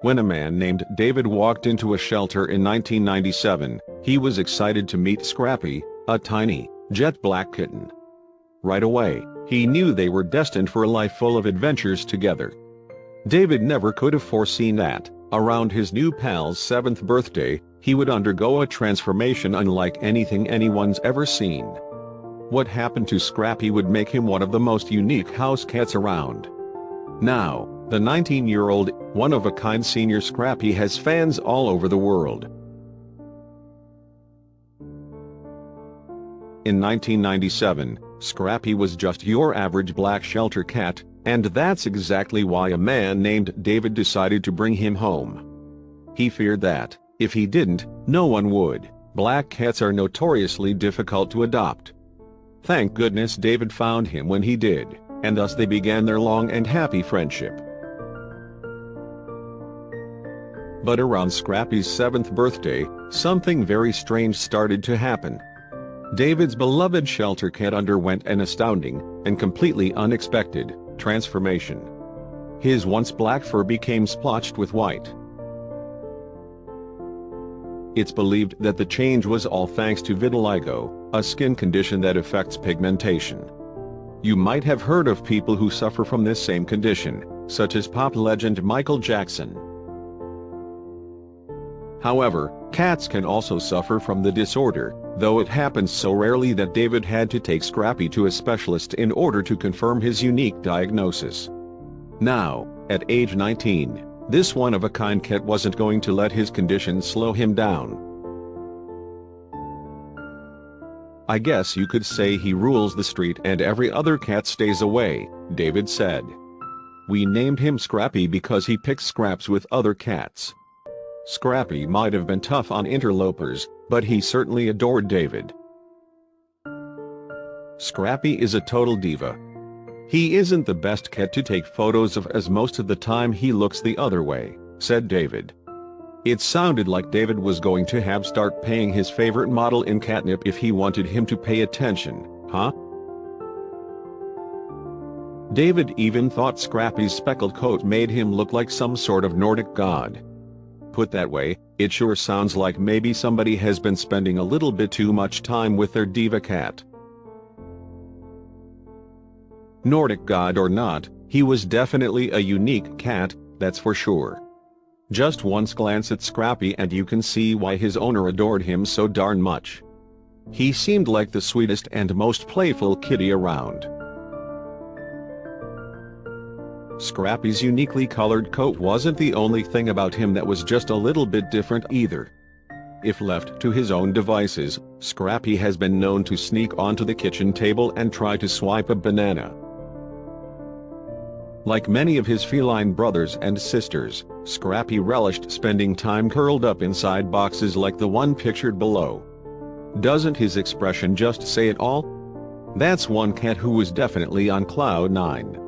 When a man named David walked into a shelter in 1997, he was excited to meet Scrappy, a tiny, jet black kitten. Right away, he knew they were destined for a life full of adventures together. David never could have foreseen that, around his new pal's 7th birthday, he would undergo a transformation unlike anything anyone's ever seen. What happened to Scrappy would make him one of the most unique house cats around. Now, the 19-year-old, one-of-a-kind senior Scrappy has fans all over the world. In 1997, Scrappy was just your average black shelter cat, and that's exactly why a man named David decided to bring him home. He feared that, if he didn't, no one would. Black cats are notoriously difficult to adopt. Thank goodness David found him when he did, and thus they began their long and happy friendship. But around Scrappy's 7th birthday, something very strange started to happen. David's beloved shelter cat underwent an astounding, and completely unexpected, transformation. His once black fur became splotched with white. It's believed that the change was all thanks to vitiligo, a skin condition that affects pigmentation. You might have heard of people who suffer from this same condition, such as pop legend Michael Jackson. However, cats can also suffer from the disorder, though it happens so rarely that David had to take Scrappy to a specialist in order to confirm his unique diagnosis. Now, at age 19, this one-of-a-kind cat wasn't going to let his condition slow him down. "I guess you could say he rules the street and every other cat stays away," David said. "We named him Scrappy because he picks scraps with other cats." Scrappy might have been tough on interlopers, but he certainly adored David. Scrappy is a total diva. "He isn't the best cat to take photos of as most of the time he looks the other way," said David. It sounded like David was going to have start paying his favorite model in catnip if he wanted him to pay attention, huh? David even thought Scrappy's speckled coat made him look like some sort of Nordic god. Put that way, it sure sounds like maybe somebody has been spending a little bit too much time with their diva cat. Nordic god or not, he was definitely a unique cat, that's for sure. Just once glance at Scrappy and you can see why his owner adored him so darn much. He seemed like the sweetest and most playful kitty around. Scrappy's uniquely colored coat wasn't the only thing about him that was just a little bit different either. If left to his own devices, Scrappy has been known to sneak onto the kitchen table and try to swipe a banana. Like many of his feline brothers and sisters, Scrappy relished spending time curled up inside boxes like the one pictured below. Doesn't his expression just say it all? That's one cat who was definitely on cloud 9.